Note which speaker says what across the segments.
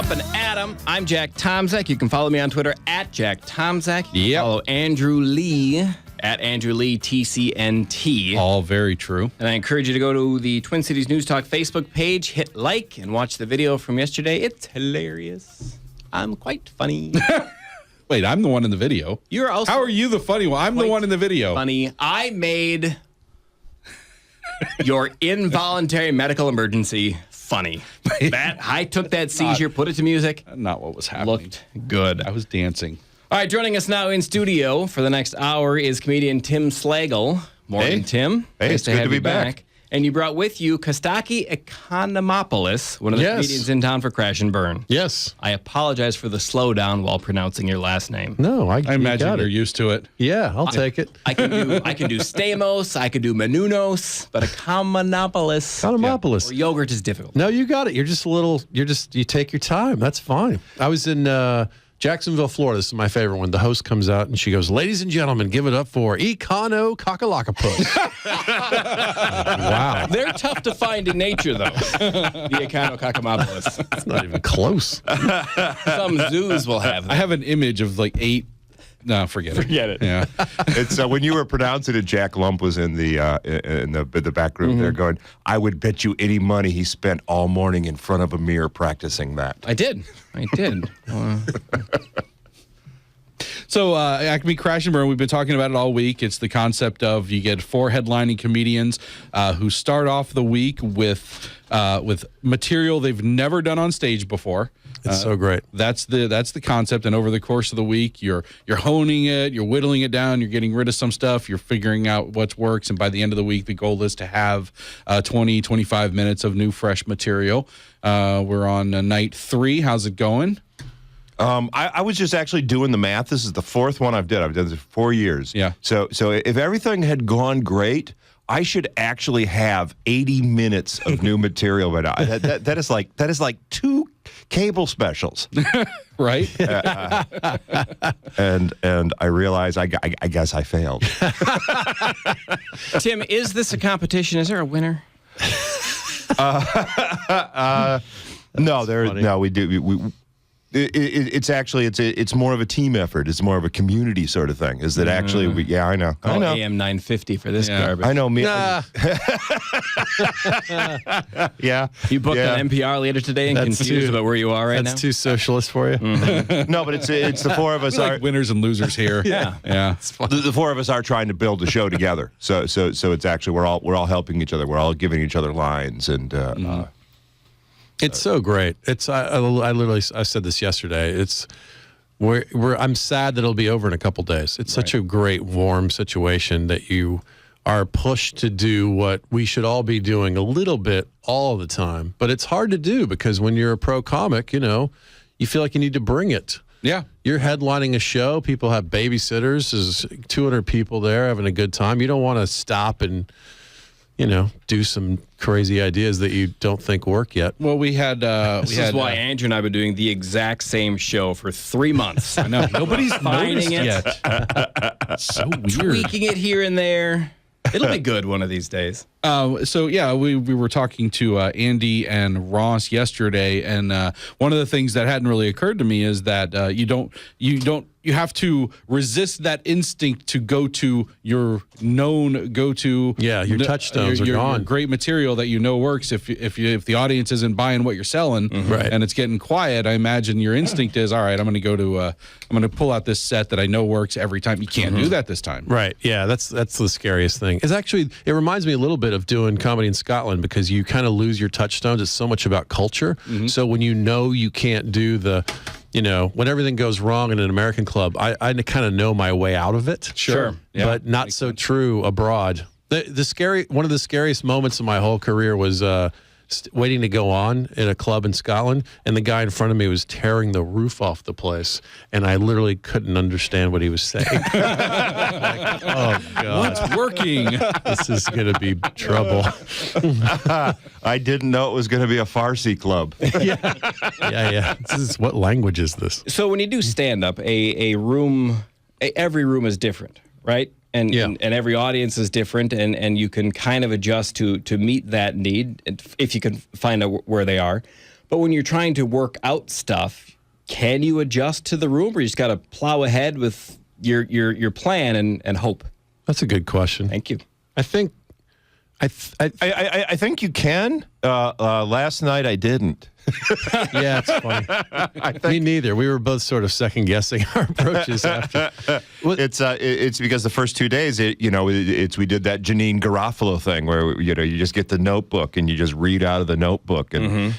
Speaker 1: Up and Adam. I'm Jack Tomczak. You can follow me on Twitter at Jack Tomczak. You can follow Andrew Lee at Andrew Lee TCNT.
Speaker 2: All very true.
Speaker 1: And I encourage you to go to the Twin Cities News Talk Facebook page, hit like, and watch the video from yesterday. It's hilarious. I'm quite funny.
Speaker 2: Wait, I'm the one in the video.
Speaker 1: You're also.
Speaker 2: How are you the funny one? I'm the one in the video.
Speaker 1: Funny. I made your involuntary medical emergency funny. I took that seizure, put it to music.
Speaker 2: Not what was happening.
Speaker 1: Looked good.
Speaker 2: I was dancing.
Speaker 1: All right, joining us now in studio for the next hour is comedian Tim Slagle. Morning, Tim.
Speaker 3: Hey,
Speaker 1: nice
Speaker 3: it's good to be
Speaker 1: you
Speaker 3: back.
Speaker 1: And you brought with you Kostaki Economopoulos, one of the comedians in town for Crash and Burn.
Speaker 4: Yes.
Speaker 1: I apologize for the slowdown while pronouncing your last name.
Speaker 4: No, I
Speaker 2: imagine you're used to it.
Speaker 4: Yeah, I'll take it.
Speaker 1: I can do Stamos, I can do Menounos, but Economopoulos.
Speaker 4: Economopoulos.
Speaker 1: Or yogurt is difficult.
Speaker 4: No, you got it. You're just a little, you take your time. That's fine. I was in Jacksonville, Florida. This is my favorite one. The host comes out and she goes, "Ladies and gentlemen, give it up for Econo Kakalakapus." Wow.
Speaker 1: They're tough to find in nature, though. The Econo
Speaker 4: It's not even close.
Speaker 1: Some zoos will have them.
Speaker 2: I have an image of like 8. No, forget it. Yeah.
Speaker 3: It's when you were pronouncing it, Jack Lump was in the back room there going, "I would bet you any money he spent all morning in front of a mirror practicing that."
Speaker 1: I did.
Speaker 2: So Acme Crash and Burn, we've been talking about it all week. It's the concept of you get 4 headlining comedians who start off the week with material they've never done on stage before.
Speaker 4: It's so great.
Speaker 2: That's the concept, and over the course of the week, you're honing it, you're whittling it down, you're getting rid of some stuff, you're figuring out what works, and by the end of the week, the goal is to have 20, 25 minutes of new, fresh material. We're on night 3. How's it going?
Speaker 3: I was just actually doing the math. This is the 4th one I've done. I've done this for 4 years.
Speaker 2: Yeah.
Speaker 3: So if everything had gone great, I should actually have 80 minutes of new material right now. That is like 2 cable specials,
Speaker 2: right?
Speaker 3: And I realize I guess I failed.
Speaker 1: Tim, is this a competition? Is there a winner?
Speaker 3: No, we do. It's actually it's more of a team effort. It's more of a community sort of thing. Is that actually? I know. I know.
Speaker 1: AM 950 for this garbage.
Speaker 3: I know me.
Speaker 4: Nah.
Speaker 3: Yeah.
Speaker 1: You booked an NPR later today and confused about where you are right now.
Speaker 4: That's too socialist for you.
Speaker 3: No, but it's the 4 of us
Speaker 2: We're
Speaker 3: are
Speaker 2: like winners and losers here.
Speaker 1: Yeah.
Speaker 3: the 4 of us are trying to build a show together. So it's actually we're all helping each other. We're all giving each other lines and.
Speaker 4: It's so great. It's I literally said this yesterday. It's I'm sad that it'll be over in a couple days. It's such a great warm situation that you are pushed to do what we should all be doing a little bit all the time. But it's hard to do because when you're a pro comic, you feel like you need to bring it.
Speaker 2: Yeah.
Speaker 4: You're headlining a show. People have babysitters. There's 200 people there having a good time. You don't want to stop and do some crazy ideas that you don't think work yet.
Speaker 2: Well, we had.
Speaker 1: This is why Andrew and I have been doing the exact same show for 3 months.
Speaker 2: I know. Nobody's
Speaker 1: finding
Speaker 2: noticed
Speaker 1: it
Speaker 2: yet. So weird.
Speaker 1: Tweaking it here and there. It'll be good one of these days.
Speaker 2: We were talking to Andy and Ross yesterday, and one of the things that hadn't really occurred to me is that you have to resist that instinct to go to your known go-to.
Speaker 4: Yeah, your touchstones are gone.
Speaker 2: Your great material that works. If the audience isn't buying what you're selling,
Speaker 4: Right.
Speaker 2: and it's getting quiet, I imagine your instinct is, all right, I'm going to pull out this set that I know works every time. You can't do that this time.
Speaker 4: Right. Yeah, that's the scariest thing. It reminds me a little bit of doing comedy in Scotland because you kind of lose your touchstones. It's so much about culture. So when you can't do when everything goes wrong in an American club, I kind of know my way out of it.
Speaker 2: Sure. Yeah,
Speaker 4: but not so true abroad. One of the scariest moments of my whole career was waiting to go on in a club in Scotland, and the guy in front of me was tearing the roof off the place, and I literally couldn't understand what he was saying. Oh, God.
Speaker 2: What's working?
Speaker 4: This is going to be trouble.
Speaker 3: I didn't know it was going to be a Farsi club.
Speaker 4: Yeah. What language is this?
Speaker 1: So when you do stand-up, every room is different, right? And every audience is different, and you can kind of adjust to meet that need if you can find out where they are. But when you're trying to work out stuff, can you adjust to the room, or you just got to plow ahead with your plan and hope?
Speaker 4: That's a good question.
Speaker 1: Thank you.
Speaker 4: I think I
Speaker 3: think you can. Last night I didn't.
Speaker 4: yeah, it's funny. Me neither. We were both sort of second guessing our approaches after.
Speaker 3: It's because the first 2 days, we did that Janine Garofalo thing where you just get the notebook and you just read out of the notebook and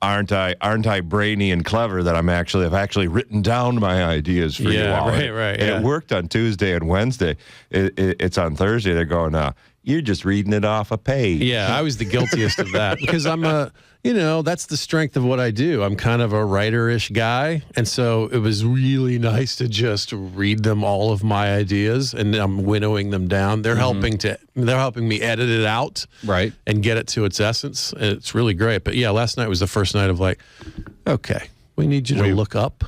Speaker 3: aren't I brainy and clever that I've actually written down my ideas for you all.
Speaker 4: Right.
Speaker 3: And it worked on Tuesday and Wednesday. It's on Thursday. They're going, you're just reading it off a page.
Speaker 4: Yeah, I was the guiltiest of that because I'm that's the strength of what I do. I'm kind of a writer-ish guy. And so it was really nice to just read them all of my ideas and I'm winnowing them down. They're helping me edit it out and get it to its essence. It's really great. But yeah, last night was the first night of okay, we need you to look up.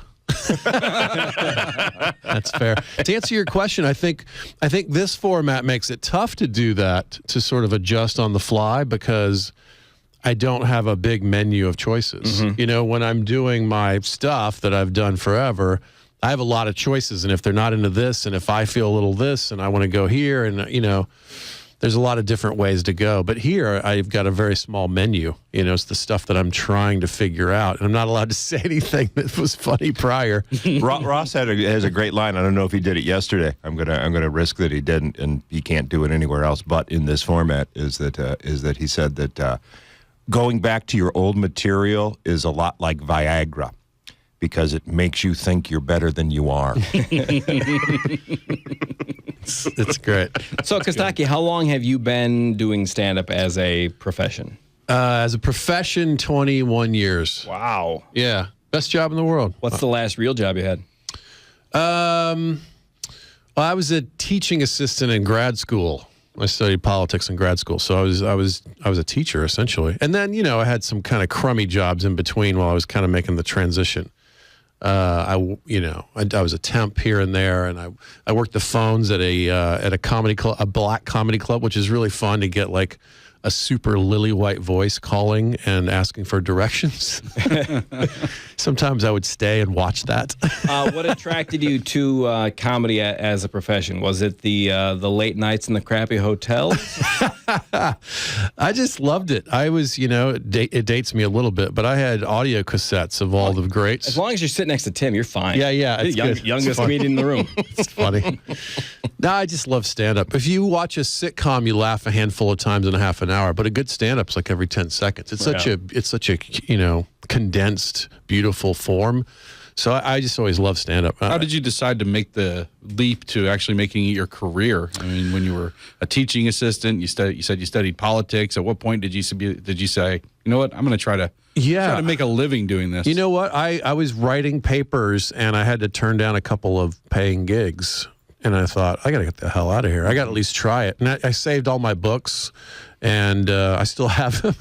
Speaker 4: That's fair. To answer your question, I think this format makes it tough to do that, to sort of adjust on the fly, because I don't have a big menu of choices. When I'm doing my stuff that I've done forever, I have a lot of choices, and if they're not into this, and if I feel a little this, and I want to go here, and there's a lot of different ways to go. But here, I've got a very small menu. It's the stuff that I'm trying to figure out. And I'm not allowed to say anything that was funny prior.
Speaker 3: Ross has a great line. I don't know if he did it yesterday. I'm gonna risk that he didn't, and he can't do it anywhere else but in this format. Is that he said that going back to your old material is a lot like Viagra, because it makes you think you're better than you are.
Speaker 4: It's great.
Speaker 1: So, Kostaki, how long have you been doing stand-up as a profession?
Speaker 4: As a profession, 21 years.
Speaker 1: Wow.
Speaker 4: Yeah. Best job in the world.
Speaker 1: What's the last real job you had?
Speaker 4: Well, I was a teaching assistant in grad school. I studied politics in grad school, so I was a teacher essentially. And then I had some kind of crummy jobs in between while I was kind of making the transition. I was a temp here and there, and I worked the phones at a comedy club, a black comedy club, which is really fun to get a super lily white voice calling and asking for directions. Sometimes I would stay and watch that.
Speaker 1: What attracted you to comedy as a profession? Was it the late nights in the crappy hotels?
Speaker 4: I just loved it. I was, it dates me a little bit, but I had audio cassettes of all the greats.
Speaker 1: As long as you're sitting next to Tim, you're fine.
Speaker 4: Yeah. It's good.
Speaker 1: Youngest comedian in the room.
Speaker 4: It's funny. No, I just love stand-up. If you watch a sitcom, you laugh a handful of times in a half an hour, but a good stand-up's like every 10 seconds. It's such a condensed, beautiful form. So I just always love stand-up.
Speaker 2: How did you decide to make the leap to actually making it your career? I mean, when you were a teaching assistant, you said you studied politics. At what point did you say, you know what, I'm going to try to make a living doing this?
Speaker 4: You know what? I was writing papers, and I had to turn down a couple of paying gigs. And I thought, I got to get the hell out of here. I got to at least try it. And I saved all my books, and I still have them.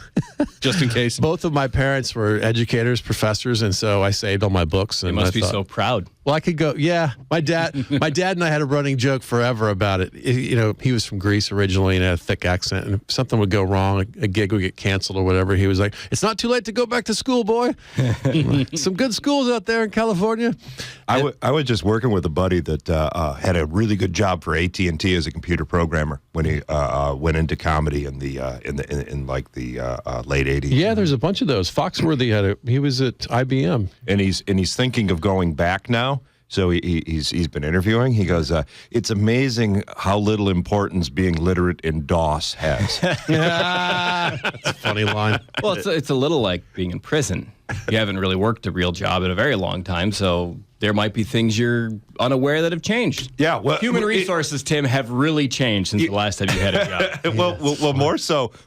Speaker 2: Just in case.
Speaker 4: Both of my parents were educators, professors, and so I saved all my books. And
Speaker 1: you must be so proud.
Speaker 4: Well, I could go, yeah. My dad and I had a running joke forever about it. He was from Greece originally and had a thick accent, and if something would go wrong, a gig would get canceled or whatever, he was like, "It's not too late to go back to school, boy." Some good schools out there in California.
Speaker 3: I was just working with a buddy that had a really good job for AT&T as a computer programmer when he went into comedy in the late 80s.
Speaker 4: Yeah, there's a bunch of those. Foxworthy he was at IBM,
Speaker 3: and he's thinking of going back now. So he's been interviewing. He goes, it's amazing how little importance being literate in DOS has.
Speaker 4: That's a funny line.
Speaker 1: Well, it's a little like being in prison. You haven't really worked a real job in a very long time, so there might be things you're unaware that have changed.
Speaker 3: Yeah, well,
Speaker 1: human resources, Tim, have really changed since the last time you had a job.
Speaker 3: well,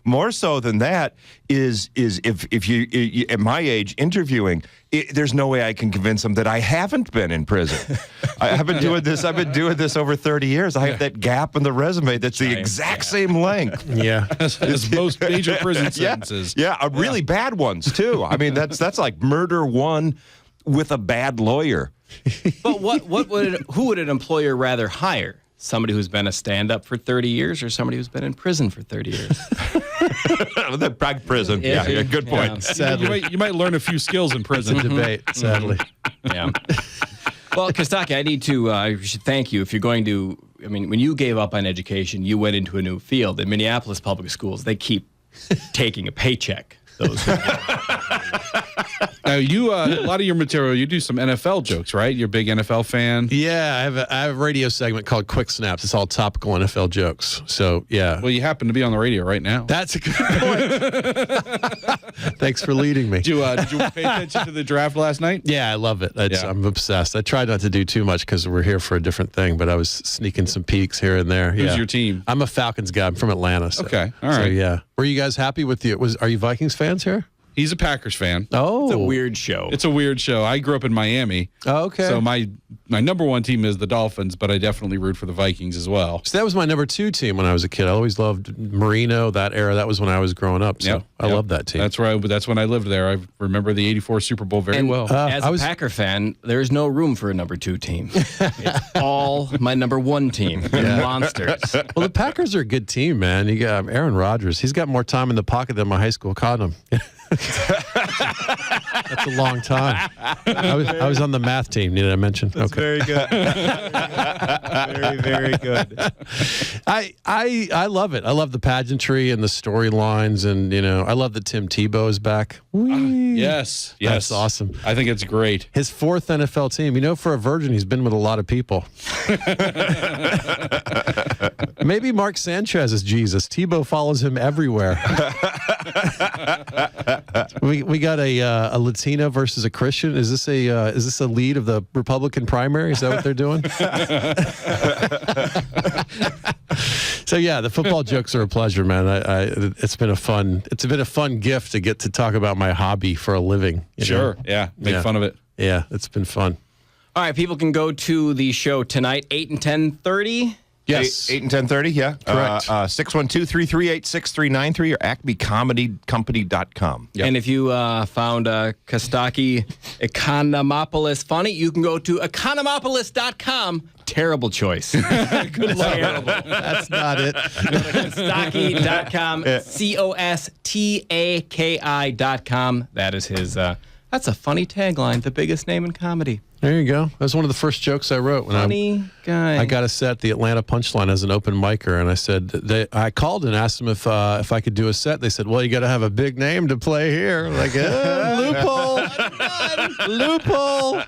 Speaker 3: more so than that is if you at my age interviewing, there's no way I can convince them that I haven't been in prison. I've been doing this. I've been doing this over 30 years. I have that gap in the resume that's the exact same length.
Speaker 4: Yeah,
Speaker 2: as most major prison sentences.
Speaker 3: Yeah, really bad ones too. I mean, that's like murder one with a bad lawyer.
Speaker 1: But who would an employer rather hire? Somebody who's been a stand-up for 30 years or somebody who's been in prison for 30 years?
Speaker 3: The Prague prison. Yeah, good point.
Speaker 4: Sadly,
Speaker 2: You might learn a few skills in prison.
Speaker 4: it's a debate. Sadly,
Speaker 1: Yeah. Well, Kostaki, I should thank you if you're going to. I mean, when you gave up on education, you went into a new field. In Minneapolis public schools, they keep taking a paycheck. Those who
Speaker 2: Now, you a lot of your material, you do some NFL jokes, right? You're a big NFL fan.
Speaker 4: yeah. I have a radio segment called Quick Snaps. It's all topical NFL jokes. So yeah.
Speaker 2: Well, you happen to be on the radio right now.
Speaker 4: That's a good point. Thanks for leading me.
Speaker 2: Did you pay attention to the draft last night?
Speaker 4: Yeah, I love it.
Speaker 2: Yeah.
Speaker 4: I'm obsessed. I tried not to do too much because we're here for a different thing, but I was sneaking some peeks here and there.
Speaker 2: Who's your team?
Speaker 4: I'm a Falcons guy. I'm from Atlanta. So,
Speaker 2: Okay, all
Speaker 4: So
Speaker 2: right.
Speaker 4: yeah. Were you guys happy with are you Vikings fans here?
Speaker 2: He's a Packers fan.
Speaker 4: Oh,
Speaker 1: It's a weird show.
Speaker 2: It's a weird show. I grew up in Miami.
Speaker 4: Oh, okay.
Speaker 2: So my number one team is the Dolphins, but I definitely root for the Vikings as well.
Speaker 4: So that was my number 2 team when I was a kid. I always loved Marino, that era. That was when I was growing up. So
Speaker 2: Yep,
Speaker 4: I
Speaker 2: yep.
Speaker 4: love that team.
Speaker 2: That's when I lived there. I remember the ¡84 Super Bowl very
Speaker 1: And
Speaker 2: well.
Speaker 1: as
Speaker 4: I
Speaker 1: a
Speaker 4: was-
Speaker 1: Packer fan, there's no room for a number 2 team. It's all my number 1 team. The Monsters.
Speaker 4: Well, the Packers are a good team, man. You got Aaron Rodgers. He's got more time in the pocket than my high school condom. That's a long time. I was on the math team. Did I mention? Okay.
Speaker 3: Very good. Very good.
Speaker 4: I love it. I love the pageantry and the storylines, and I love that Tim Tebow is back. Whee!
Speaker 2: Yes.
Speaker 4: That's awesome.
Speaker 2: I think it's great.
Speaker 4: His 4th NFL team. For a virgin, he's been with a lot of people. Maybe Mark Sanchez is Jesus. Tebow follows him everywhere. We got a Latina versus a Christian. Is this a lead of the Republican primary? Is that what they're doing? So yeah, the football jokes are a pleasure, man. It's been a fun gift to get to talk about my hobby for a living. you know?
Speaker 2: Sure. Yeah. Make
Speaker 4: Yeah.
Speaker 2: fun of it.
Speaker 4: Yeah, it's been fun.
Speaker 1: All right, people can go to the show tonight, 8 and 10:30.
Speaker 4: Yes.
Speaker 3: 8 and 10:30, yeah.
Speaker 4: Correct.
Speaker 3: 612-338-6393 or acmecomedycompany.com.
Speaker 2: Yep.
Speaker 1: And if you found Kostaki Economopoulos funny, you can go to economopoulos.com. Terrible choice. Good luck. Terrible.
Speaker 4: That's not it.
Speaker 1: Kostaki.com. COSTAKI.com. That is his. That's a funny tagline. The biggest name in comedy.
Speaker 4: There you go. That was one of the first jokes I wrote when
Speaker 1: Funny guy.
Speaker 4: I got a set at the Atlanta Punchline as an open micer, and I said I called and asked them if I could do a set. They said, "Well, you got to have a big name to play here." I'm like, loophole, loophole.
Speaker 1: All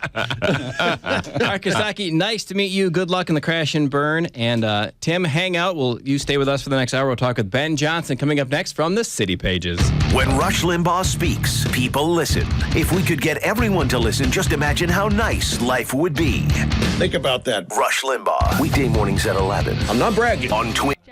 Speaker 1: right, Kostaki, nice to meet you. Good luck in the crash and burn. And Tim, hang out. You stay with us for the next hour. We'll talk with Ben Johnson coming up next from the City Pages.
Speaker 5: When Rush Limbaugh speaks, people listen. If we could get everyone to listen, just imagine how nice life would be.
Speaker 6: Think about that.
Speaker 5: Rush Limbaugh, weekday mornings at 11.
Speaker 6: I'm not bragging.
Speaker 5: On Twin.